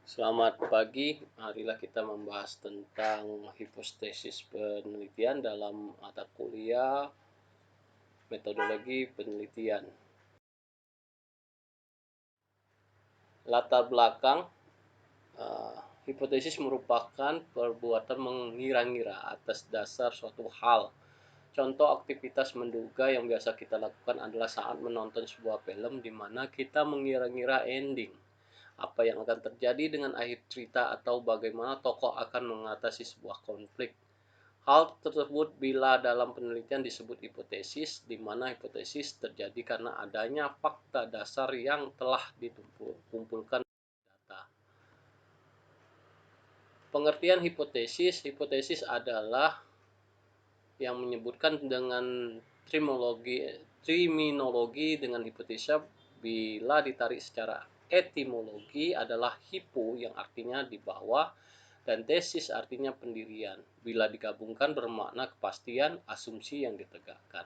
Selamat pagi, marilah kita membahas tentang hipotesis penelitian dalam mata kuliah metodologi penelitian. Latar belakang, hipotesis merupakan perbuatan mengira-ngira atas dasar suatu hal. Contoh aktivitas menduga yang biasa kita lakukan adalah saat menonton sebuah film di mana kita mengira-ngira ending. Apa yang akan terjadi dengan akhir cerita atau bagaimana tokoh akan mengatasi sebuah konflik. Hal tersebut bila dalam penelitian disebut hipotesis, di mana hipotesis terjadi karena adanya fakta dasar yang telah dikumpulkan data. Pengertian hipotesis, hipotesis adalah yang menyebutkan dengan terminologi dengan hipotesa bila ditarik secara etimologi adalah hipo yang artinya di bawah dan tesis artinya pendirian. Bila digabungkan bermakna kepastian asumsi yang ditegakkan.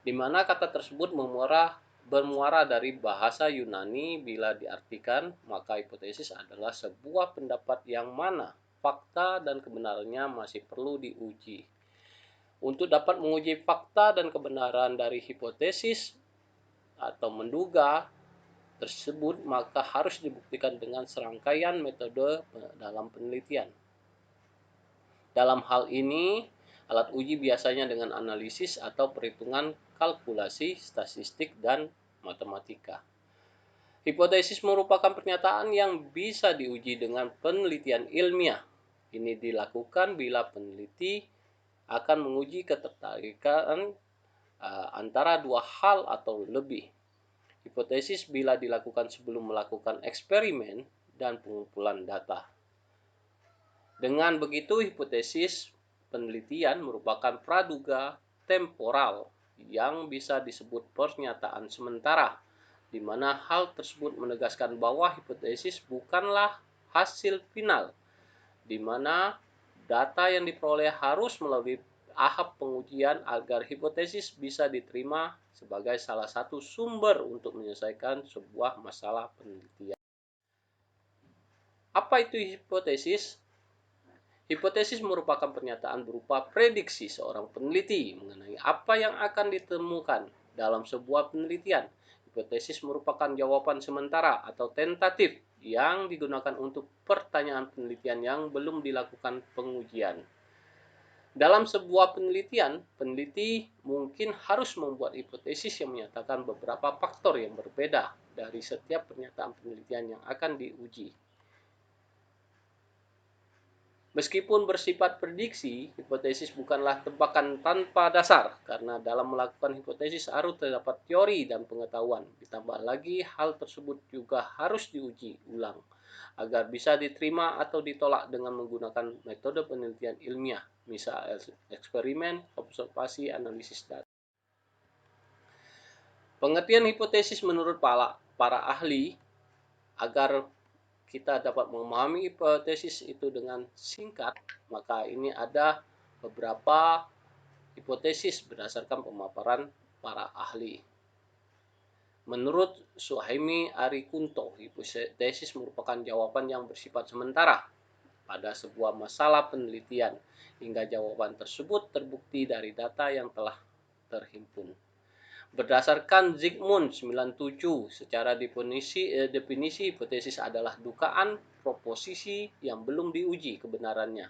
Di mana kata tersebut bermuara dari bahasa Yunani. Bila diartikan, maka hipotesis adalah sebuah pendapat yang mana fakta dan kebenarannya masih perlu diuji. Untuk dapat menguji fakta dan kebenaran dari hipotesis atau menduga tersebut, maka harus dibuktikan dengan serangkaian metode dalam penelitian. Dalam hal ini, alat uji biasanya dengan analisis atau perhitungan kalkulasi, statistik, dan matematika. Hipotesis merupakan pernyataan yang bisa diuji dengan penelitian ilmiah. Ini dilakukan bila peneliti akan menguji ketertarikan antara dua hal atau lebih. Hipotesis bila dilakukan sebelum melakukan eksperimen dan pengumpulan data. Dengan begitu, hipotesis penelitian merupakan praduga temporal yang bisa disebut pernyataan sementara, di mana hal tersebut menegaskan bahwa hipotesis bukanlah hasil final, di mana data yang diperoleh harus melalui tahap pengujian agar hipotesis bisa diterima sebagai salah satu sumber untuk menyelesaikan sebuah masalah penelitian. Apa itu hipotesis? Hipotesis merupakan pernyataan berupa prediksi seorang peneliti mengenai apa yang akan ditemukan dalam sebuah penelitian. Hipotesis merupakan jawaban sementara atau tentatif yang digunakan untuk pertanyaan penelitian yang belum dilakukan pengujian. Dalam sebuah penelitian, peneliti mungkin harus membuat hipotesis yang menyatakan beberapa faktor yang berbeda dari setiap pernyataan penelitian yang akan diuji. Meskipun bersifat prediksi, hipotesis bukanlah tebakan tanpa dasar, karena dalam melakukan hipotesis harus terdapat teori dan pengetahuan. Ditambah lagi, hal tersebut juga harus diuji ulang agar bisa diterima atau ditolak dengan menggunakan metode penelitian ilmiah, misal eksperimen, observasi, analisis data. Pengertian hipotesis menurut para ahli agar kita dapat memahami hipotesis itu dengan singkat, maka ini ada beberapa hipotesis berdasarkan pemaparan para ahli. Menurut Suhaimi Arikunto, hipotesis merupakan jawaban yang bersifat sementara pada sebuah masalah penelitian hingga jawaban tersebut terbukti dari data yang telah terhimpun. Berdasarkan Zygmunt 97, secara definisi hipotesis adalah dugaan proposisi yang belum diuji kebenarannya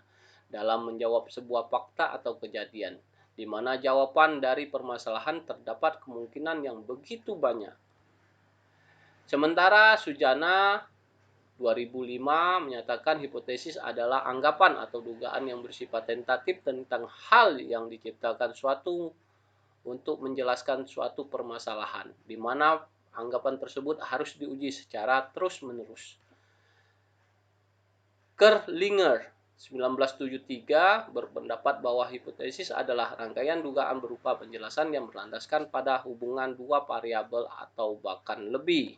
dalam menjawab sebuah fakta atau kejadian, di mana jawaban dari permasalahan terdapat kemungkinan yang begitu banyak. Sementara Sujana 2005 menyatakan hipotesis adalah anggapan atau dugaan yang bersifat tentatif tentang hal yang diciptakan suatu untuk menjelaskan suatu permasalahan, di mana anggapan tersebut harus diuji secara terus-menerus. Kerlinger 1973 berpendapat bahwa hipotesis adalah rangkaian dugaan berupa penjelasan yang berlandaskan pada hubungan dua variabel atau bahkan lebih.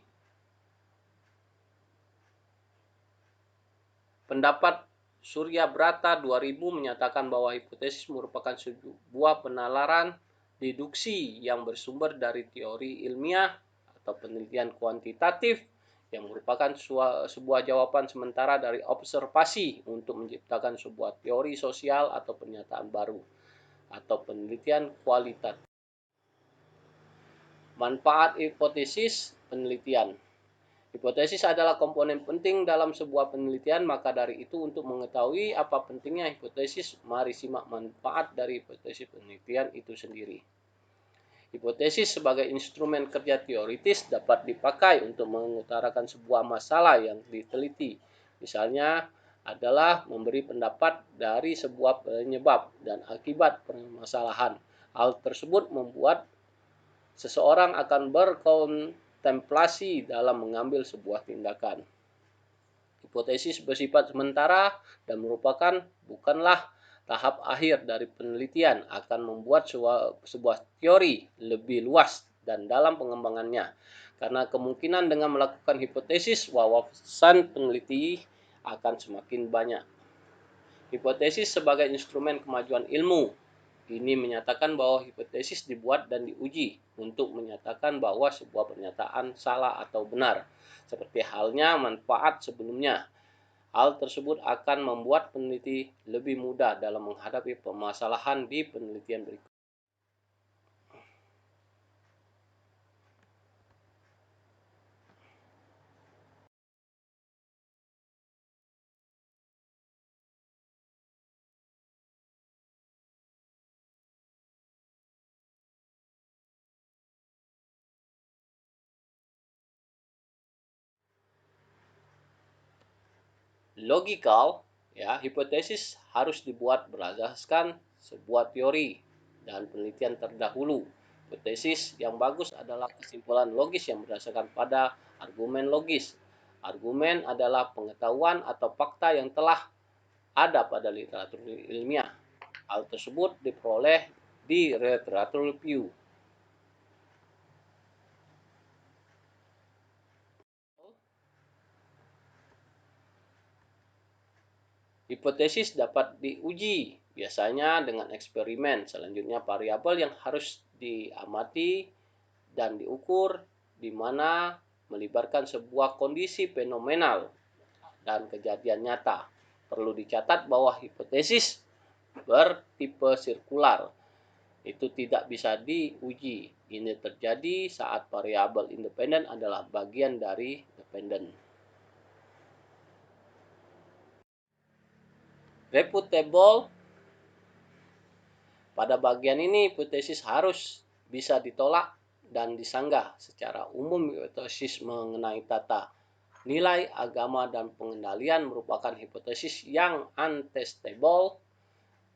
Pendapat Surya Brata 2000 menyatakan bahwa hipotesis merupakan sebuah penalaran deduksi yang bersumber dari teori ilmiah atau penelitian kuantitatif yang merupakan sebuah jawaban sementara dari observasi untuk menciptakan sebuah teori sosial atau pernyataan baru atau penelitian kualitatif. Manfaat hipotesis penelitian. Hipotesis adalah komponen penting dalam sebuah penelitian, maka dari itu untuk mengetahui apa pentingnya hipotesis, mari simak manfaat dari hipotesis penelitian itu sendiri. Hipotesis sebagai instrumen kerja teoritis dapat dipakai untuk mengutarakan sebuah masalah yang diteliti. Misalnya adalah memberi pendapat dari sebuah penyebab dan akibat permasalahan. Hal tersebut membuat seseorang akan berkontemplasi dalam mengambil sebuah tindakan. Hipotesis bersifat sementara dan bukanlah tahap akhir dari penelitian, akan membuat sebuah teori lebih luas dan dalam pengembangannya. Karena kemungkinan dengan melakukan hipotesis, wawasan peneliti akan semakin banyak. Hipotesis sebagai instrumen kemajuan ilmu. Ini menyatakan bahwa hipotesis dibuat dan diuji untuk menyatakan bahwa sebuah pernyataan salah atau benar, seperti halnya manfaat sebelumnya. Hal tersebut akan membuat peneliti lebih mudah dalam menghadapi permasalahan di penelitian berikut. Logical, ya, hipotesis harus dibuat berdasarkan sebuah teori dan penelitian terdahulu. Hipotesis yang bagus adalah kesimpulan logis yang berdasarkan pada argumen logis. Argumen adalah pengetahuan atau fakta yang telah ada pada literatur ilmiah. Hal tersebut diperoleh di literatur review. Hipotesis dapat diuji, biasanya dengan eksperimen. Selanjutnya, variabel yang harus diamati dan diukur, di mana melibatkan sebuah kondisi fenomenal dan kejadian nyata. Perlu dicatat bahwa hipotesis bertipe sirkular itu tidak bisa diuji. Ini terjadi saat variabel independen adalah bagian dari dependen. Reputable. Pada bagian ini, hipotesis harus bisa ditolak dan disanggah. Secara umum, hipotesis mengenai tata nilai agama dan pengendalian merupakan hipotesis yang untestable.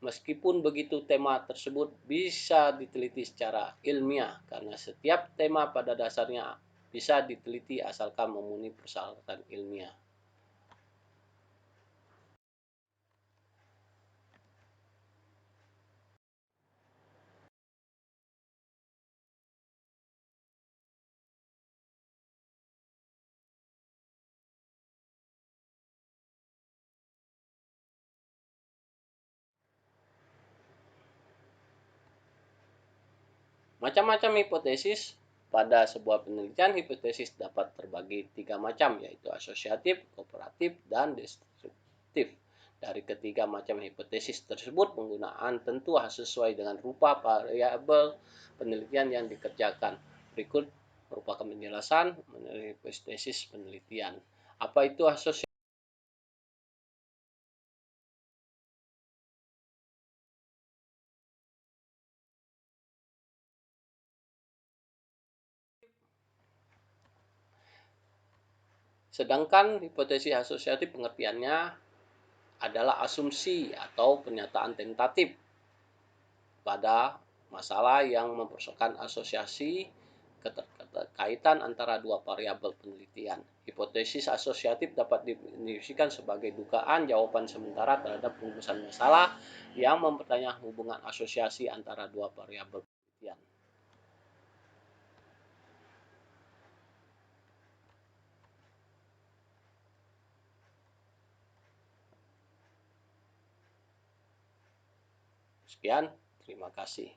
Meskipun begitu, tema tersebut bisa diteliti secara ilmiah karena setiap tema pada dasarnya bisa diteliti asalkan memenuhi persyaratan ilmiah. Macam-macam hipotesis. Pada sebuah penelitian, hipotesis dapat terbagi 3 macam, yaitu asosiatif, kooperatif, dan destruktif. Dari ketiga macam hipotesis tersebut, penggunaan tentu harus sesuai dengan rupa variabel penelitian yang dikerjakan. Berikut merupakan penjelasan mengenai hipotesis penelitian. Apa itu asosiatif? Sedangkan hipotesis asosiatif pengertiannya adalah asumsi atau pernyataan tentatif pada masalah yang mempersoalkan asosiasi keterkaitan antara dua variabel penelitian. Hipotesis asosiatif dapat didefinisikan sebagai dugaan jawaban sementara terhadap perumusan masalah yang mempertanyakan hubungan asosiasi antara dua variabel penelitian. Sekian, terima kasih.